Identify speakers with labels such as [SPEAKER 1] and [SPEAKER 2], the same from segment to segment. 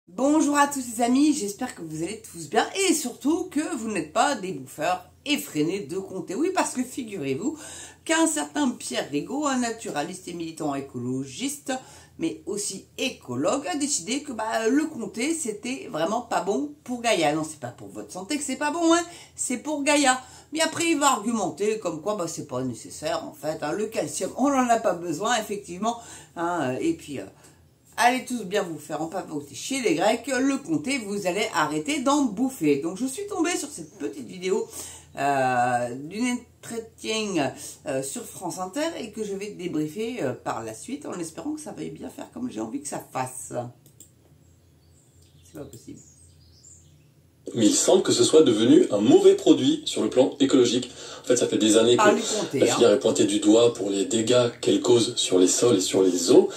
[SPEAKER 1] Bonjour à tous les amis, j'espère que vous allez tous bien et surtout que vous n'êtes pas des bouffeurs effrénés de comté. Oui, parce que figurez-vous qu'un certain Pierre Rigaud, un naturaliste et militant écologiste, mais aussi écologue, a décidé que le comté c'était vraiment pas bon pour Gaïa. Non, c'est pas pour votre santé que c'est pas bon, hein, c'est pour Gaïa. Mais après il va argumenter comme quoi c'est pas nécessaire en fait, hein, le calcium on n'en a pas besoin effectivement, hein, et puis... allez tous bien vous faire empavoter chez les Grecs, le comté, vous allez arrêter d'en bouffer. Donc je suis tombée sur cette petite vidéo d'une entretien sur France Inter et que je vais débriefer par la suite en espérant que ça va bien faire comme j'ai envie que ça fasse. C'est pas possible.
[SPEAKER 2] Mais il semble que ce soit devenu un mauvais produit sur le plan écologique. En fait, ça fait des années que la filière est pointée du doigt pour les dégâts qu'elle cause sur les sols et sur les eaux.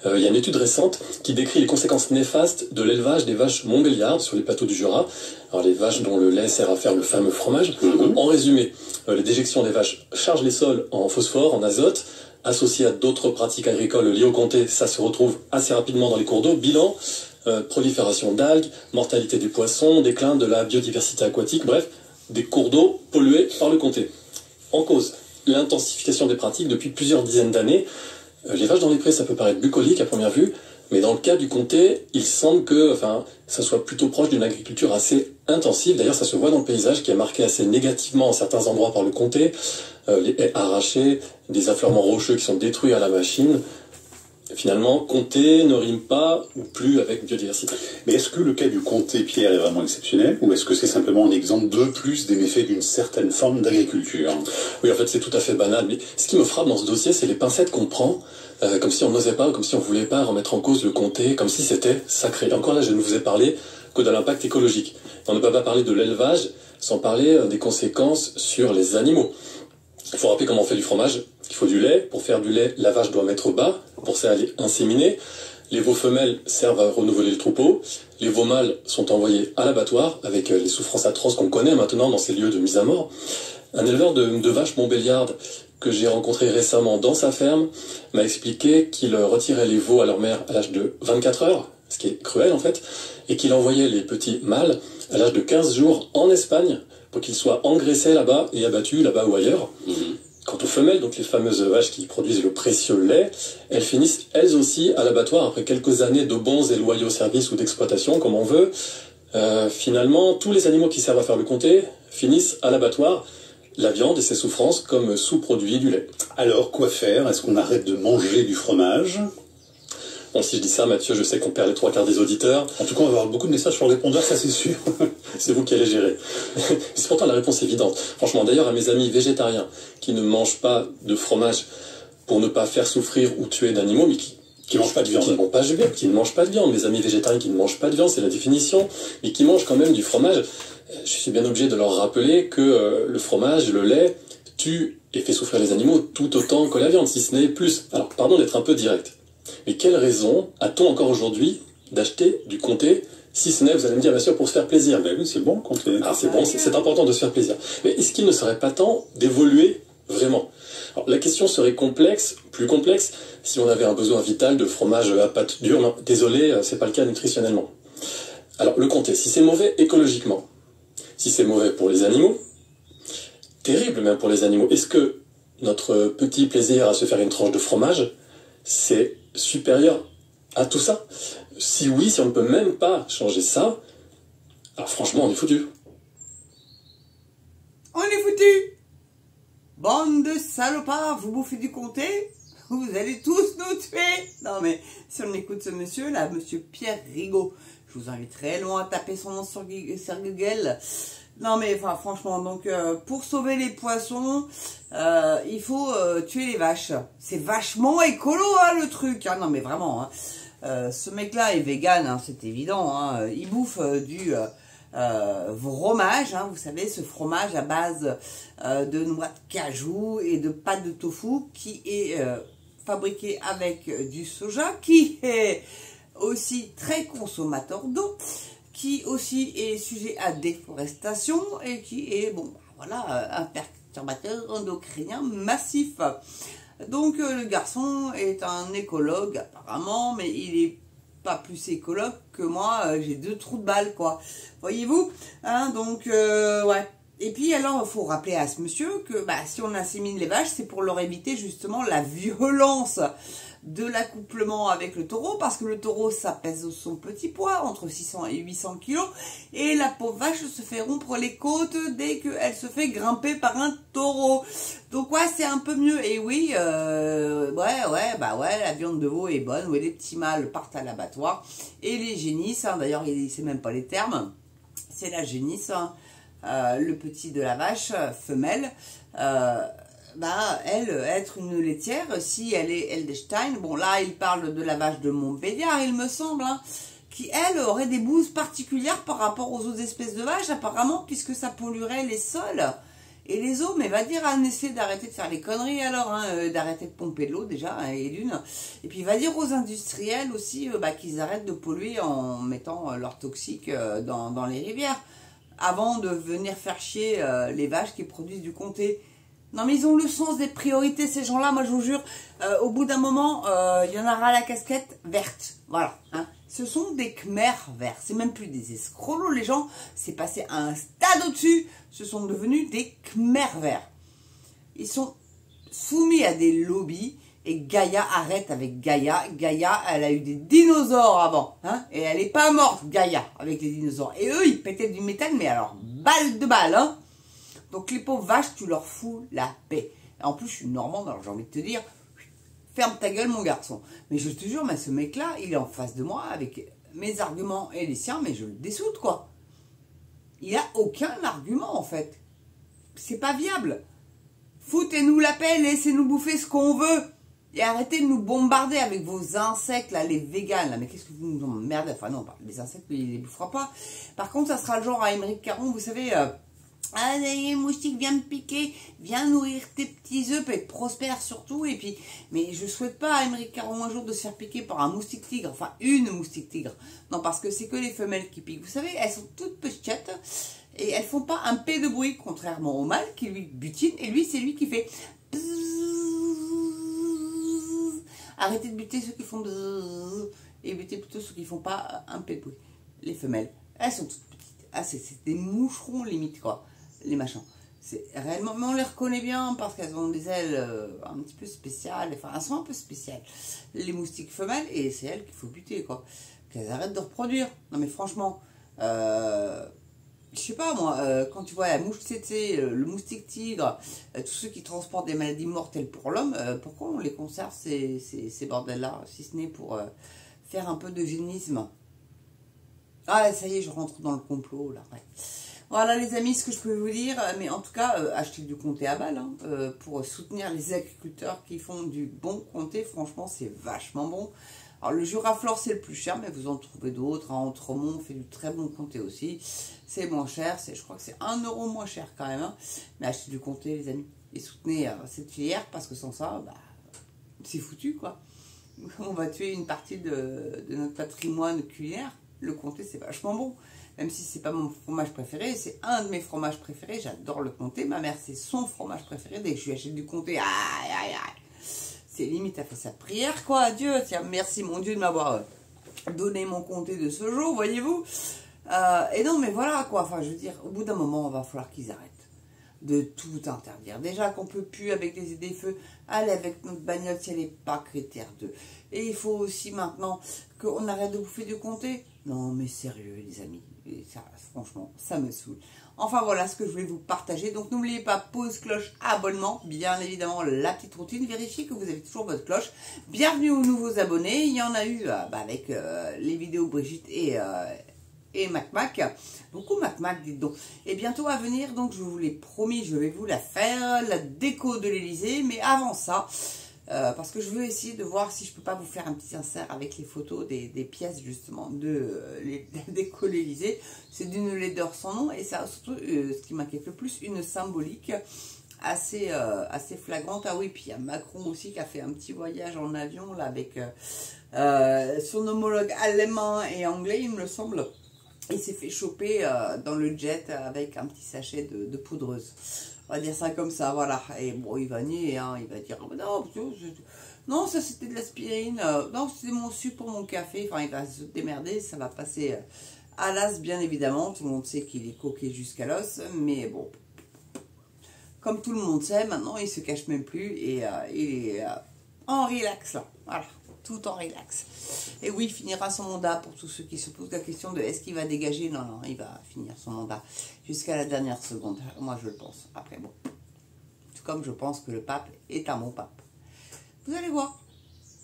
[SPEAKER 2] Il y a une étude récente qui décrit les conséquences néfastes de l'élevage des vaches montbéliardes sur les plateaux du Jura. Alors les vaches dont le lait sert à faire le fameux fromage. En résumé, les déjections des vaches chargent les sols en phosphore, en azote. Associé à d'autres pratiques agricoles liées au comté, ça se retrouve assez rapidement dans les cours d'eau. Bilan, prolifération d'algues, mortalité des poissons, déclin de la biodiversité aquatique, bref, des cours d'eau pollués par le comté. En cause, l'intensification des pratiques depuis plusieurs dizaines d'années. Les vaches dans les prés, ça peut paraître bucolique à première vue, mais dans le cas du comté, il semble que ça soit plutôt proche d'une agriculture assez intensive. D'ailleurs, ça se voit dans le paysage qui est marqué assez négativement en certains endroits par le comté. Les haies arrachées, des affleurements rocheux qui sont détruits à la machine. Finalement, comté ne rime pas ou plus avec biodiversité.
[SPEAKER 3] Mais est-ce que le cas du comté, Pierre, est vraiment exceptionnel ou est-ce que c'est simplement un exemple de plus des méfaits d'une certaine forme d'agriculture?
[SPEAKER 2] Oui, en fait, c'est tout à fait banal. Mais ce qui me frappe dans ce dossier, c'est les pincettes qu'on prend, comme si on n'osait pas, comme si on voulait pas remettre en cause le comté, comme si c'était sacré. Et encore là, je ne vous ai parlé que de l'impact écologique. On ne peut pas parler de l'élevage sans parler des conséquences sur les animaux. Il faut rappeler comment on fait du fromage. Il faut du lait. Pour faire du lait, la vache doit mettre bas. Pour ça, elle est inséminée. Les veaux femelles servent à renouveler le troupeau. Les veaux mâles sont envoyés à l'abattoir avec les souffrances atroces qu'on connaît maintenant dans ces lieux de mise à mort. Un éleveur de vaches montbéliardes que j'ai rencontré récemment dans sa ferme m'a expliqué qu'il retirait les veaux à leur mère à l'âge de 24 heures, ce qui est cruel en fait, et qu'il envoyait les petits mâles à l'âge de 15 jours en Espagne pour qu'ils soient engraissés là-bas et abattus là-bas ou ailleurs. Quant aux femelles, donc les fameuses vaches qui produisent le précieux lait, elles finissent elles aussi à l'abattoir après quelques années de bons et loyaux services ou d'exploitation, comme on veut. Finalement, tous les animaux qui servent à faire le comté finissent à l'abattoir, la viande et ses souffrances comme sous-produit du lait.
[SPEAKER 3] Alors, quoi faire? Est-ce qu'on arrête de manger du fromage?
[SPEAKER 2] Bon, si je dis ça, Mathieu, je sais qu'on perd les 3/4 des auditeurs.
[SPEAKER 3] En tout cas, on va avoir beaucoup de messages sur le répondeur, ça c'est sûr.
[SPEAKER 2] C'est vous qui allez gérer. C'est pourtant la réponse évidente. Franchement, d'ailleurs, à mes amis végétariens qui ne mangent pas de fromage pour ne pas faire souffrir ou tuer d'animaux, mais qui mangent pas de viande. Qui ne mangent pas de viande. Mes amis végétariens qui ne mangent pas de viande, c'est la définition, mais qui mangent quand même du fromage. Je suis bien obligé de leur rappeler que le fromage, le lait, tue et fait souffrir les animaux tout autant que la viande, si ce n'est plus. Alors, pardon d'être un peu direct. Mais quelle raison a-t-on encore aujourd'hui d'acheter du comté, si ce n'est, vous allez me dire, bien sûr, pour se faire plaisir?
[SPEAKER 3] Ben oui, c'est bon le comté.
[SPEAKER 2] Ah, c'est bon, c'est important de se faire plaisir. Mais est-ce qu'il ne serait pas temps d'évoluer vraiment? Alors, la question serait complexe, plus complexe, si on avait un besoin vital de fromage à pâte dure. Non, désolé, c'est pas le cas nutritionnellement. Alors, le comté, si c'est mauvais écologiquement, si c'est mauvais pour les animaux, terrible même pour les animaux, est-ce que notre petit plaisir à se faire une tranche de fromage, c'est supérieur à tout ça? Si oui, si on ne peut même pas changer ça, alors franchement, on est foutu.
[SPEAKER 1] On est foutu. Bande de salopards, vous bouffez du comté, vous allez tous nous tuer. Non mais, si on écoute ce monsieur là, monsieur Pierre Rigaud, je vous invite très loin à taper son nom sur Google. Non mais franchement, donc pour sauver les poissons, il faut tuer les vaches. C'est vachement écolo hein, le truc. Hein. Non mais vraiment, hein. Ce mec-là est vegan, hein, c'est évident. Hein. Il bouffe du fromage, hein, vous savez, ce fromage à base de noix de cajou et de pâte de tofu qui est fabriqué avec du soja, qui est aussi très consommateur d'eau, qui aussi est sujet à déforestation et qui est, un perturbateur endocrinien massif. Donc le garçon est un écologue apparemment, mais il est pas plus écologue que moi, j'ai 2 trous de balle, quoi. Voyez-vous, hein, donc, ouais. Et puis, alors, il faut rappeler à ce monsieur que, bah, si on insémine les vaches, c'est pour leur éviter, justement, la violence de l'accouplement avec le taureau, parce que le taureau, ça pèse son petit poids, entre 600 et 800 kilos, et la pauvre vache se fait rompre les côtes dès qu'elle se fait grimper par un taureau. Donc ouais, c'est un peu mieux. Et oui, ouais, la viande de veau est bonne, ouais, les petits mâles partent à l'abattoir, et les génisses, hein, d'ailleurs, il ne sait même pas les termes, c'est la génisse, hein, le petit de la vache, femelle, bah, elle, être une laitière, si elle est Eldestein, bon là, il parle de la vache de Montbéliard, il me semble, hein, qui, elle, aurait des bouses particulières par rapport aux autres espèces de vaches, apparemment, puisque ça polluerait les sols et les eaux. Mais va dire à Nestlé d'arrêter de faire les conneries, alors, hein, d'arrêter de pomper de l'eau, déjà, hein, et d'une. Et puis, va dire aux industriels aussi, bah, qu'ils arrêtent de polluer en mettant leurs toxiques dans les rivières, avant de venir faire chier les vaches qui produisent du comté. Non mais ils ont le sens des priorités, ces gens-là, moi je vous jure, au bout d'un moment, il y en aura la casquette verte, voilà. Hein. Ce sont des Khmers verts, c'est même plus des escrolos, les gens, c'est passé à un stade au-dessus, ce sont devenus des Khmers verts. Ils sont soumis à des lobbies, et Gaïa arrête avec Gaïa. Gaïa, elle a eu des dinosaures avant, hein, et elle n'est pas morte, Gaïa, avec les dinosaures. Et eux, ils pétaient du méthane, mais alors, balle de balle, hein. Donc les pauvres vaches, tu leur fous la paix. Et en plus, je suis normande, alors j'ai envie de te dire, ferme ta gueule mon garçon. Mais je te jure, mais ce mec-là, il est en face de moi avec mes arguments et les siens, mais je le dessoude, quoi. Il n'a aucun argument, en fait. C'est pas viable. Foutez-nous la paix, laissez-nous bouffer ce qu'on veut. Et arrêtez de nous bombarder avec vos insectes, là, les véganes, là. Mais qu'est-ce que vous nous emmerdez? Enfin non, les insectes, il ne les bouffera pas. Par contre, ça sera le genre à Émeric Caron, vous savez... Ah, les moustiques, viens me piquer, viens nourrir tes petits œufs, peut être prospère surtout. Et puis, mais je souhaite pas à Émeric Caron un jour de se faire piquer par un moustique tigre, enfin une moustique tigre. Non, parce que c'est que les femelles qui piquent. Vous savez, elles sont toutes petites et elles font pas un P de bruit, contrairement au mâle qui lui butine. Et lui, c'est lui qui fait. Arrêtez de buter ceux qui font et butez plutôt ceux qui font pas un P de bruit. Les femelles, elles sont toutes petites. Ah, c'est des moucherons limite quoi. Les machins, c'est réellement, mais on les reconnaît bien parce qu'elles ont des ailes un petit peu spéciales, enfin elles sont un peu spéciales, les moustiques femelles, et c'est elles qu'il faut buter quoi, qu'elles arrêtent de reproduire. Non mais franchement, je sais pas moi, quand tu vois la mouche tsetse, le moustique tigre, tous ceux qui transportent des maladies mortelles pour l'homme, pourquoi on les conserve ces bordels là, si ce n'est pour faire un peu d'eugénisme. Ah ça y est, je rentre dans le complot là, ouais. Voilà les amis, ce que je peux vous dire, mais en tout cas, achetez du comté à balle, hein, pour soutenir les agriculteurs qui font du bon comté, franchement c'est vachement bon. Alors le Juraflore c'est le plus cher, mais vous en trouvez d'autres, hein, Entremont fait du très bon comté aussi, c'est moins cher, je crois que c'est 1 € moins cher quand même, hein. Mais achetez du comté les amis, et soutenez cette filière, parce que sans ça, bah, c'est foutu quoi. On va tuer une partie de notre patrimoine culinaire. Le comté c'est vachement bon. Même si c'est pas mon fromage préféré, c'est un de mes fromages préférés, j'adore le comté, ma mère c'est son fromage préféré, dès que je lui achète du comté, aïe aïe aïe, c'est limite elle fait sa prière quoi, Dieu, tiens merci mon Dieu de m'avoir donné mon comté de ce jour, voyez-vous, et non mais voilà quoi, enfin je veux dire, au bout d'un moment il va falloir qu'ils arrêtent de tout interdire, déjà qu'on peut plus avec des feux, aller avec notre bagnole si elle n'est pas critère 2, et il faut aussi maintenant qu'on arrête de bouffer du comté. Non mais sérieux les amis, et ça, franchement ça me saoule. Enfin voilà ce que je voulais vous partager, donc n'oubliez pas pause, cloche, abonnement, bien évidemment la petite routine, vérifiez que vous avez toujours votre cloche. Bienvenue aux nouveaux abonnés, il y en a eu avec les vidéos Brigitte et MacMac, beaucoup MacMac dites donc. Et bientôt à venir, donc je vous l'ai promis, je vais vous la faire, la déco de l'Elysée, mais avant ça... parce que je veux essayer de voir si je peux pas vous faire un petit insert avec les photos des pièces justement de déco de l'Elysée. C'est d'une laideur sans nom et ça surtout ce qui m'inquiète le plus, une symbolique assez flagrante. Ah oui, puis il y a Macron aussi qui a fait un petit voyage en avion là avec son homologue allemand et anglais il me semble. Il s'est fait choper dans le jet avec un petit sachet de poudreuse. On va dire ça comme ça, voilà. Et bon, il va nier, hein, il va dire, oh, non, Non, ça c'était de l'aspirine. Non, c'était mon sucre pour mon café. Enfin, il va se démerder. Ça va passer à l'as, bien évidemment. Tout le monde sait qu'il est coqué jusqu'à l'os. Mais bon, comme tout le monde sait, maintenant, il se cache même plus. Et il est en relax, là. Voilà, tout en relax. Et oui, il finira son mandat pour tous ceux qui se posent la question de est-ce qu'il va dégager. Non, non, il va finir son mandat jusqu'à la dernière seconde. Moi, je le pense. Après, bon. Tout comme je pense que le pape est un bon pape. Vous allez voir,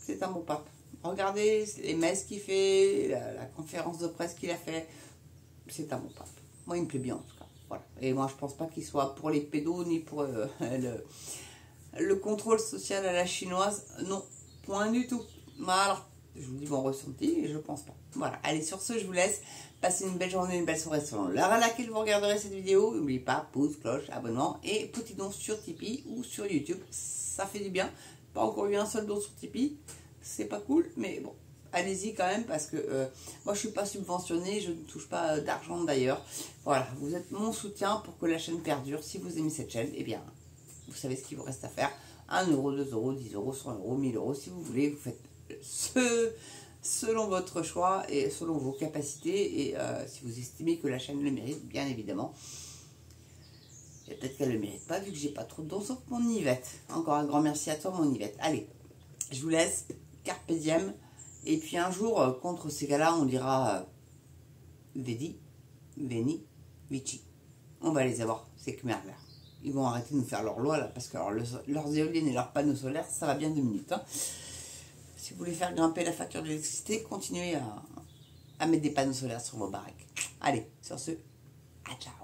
[SPEAKER 1] c'est un bon pape. Regardez les messes qu'il fait, la conférence de presse qu'il a fait. C'est un bon pape. Moi, il me plaît bien en tout cas. Voilà. Et moi, je pense pas qu'il soit pour les pédos ni pour le contrôle social à la chinoise. Non, point du tout. Voilà. Je vous dis mon ressenti et je pense pas. Voilà. Allez, sur ce, je vous laisse. Passez une belle journée, une belle soirée selon l'heure à laquelle vous regarderez cette vidéo. N'oubliez pas, pouce, cloche, abonnement et petit don sur Tipeee ou sur YouTube. Ça fait du bien. Pas encore eu un seul don sur Tipeee. C'est pas cool, mais bon. Allez-y quand même parce que moi je suis pas subventionnée, je ne touche pas d'argent d'ailleurs. Voilà, vous êtes mon soutien pour que la chaîne perdure. Si vous aimez cette chaîne, eh bien, vous savez ce qu'il vous reste à faire. 1 euro, 2 euros, 10 euros, 100 euros, 1000 euros, si vous voulez. Vous faites selon votre choix et selon vos capacités. Et si vous estimez que la chaîne le mérite, bien évidemment. Et peut-être qu'elle ne le mérite pas vu que j'ai pas trop de dons sauf mon Yvette. Encore un grand merci à toi mon Yvette. Allez, je vous laisse. Carpe diem. Et puis un jour, contre ces gars-là, on dira Vedi, Veni, Vici. On va les avoir, ces Khmers là. Ils vont arrêter de nous faire leur loi là, parce que alors, leurs éoliennes et leurs panneaux solaires, ça va bien 2 minutes. Hein. Si vous voulez faire grimper la facture d'électricité, continuez à mettre des panneaux solaires sur vos baraques. Allez, sur ce, à ciao.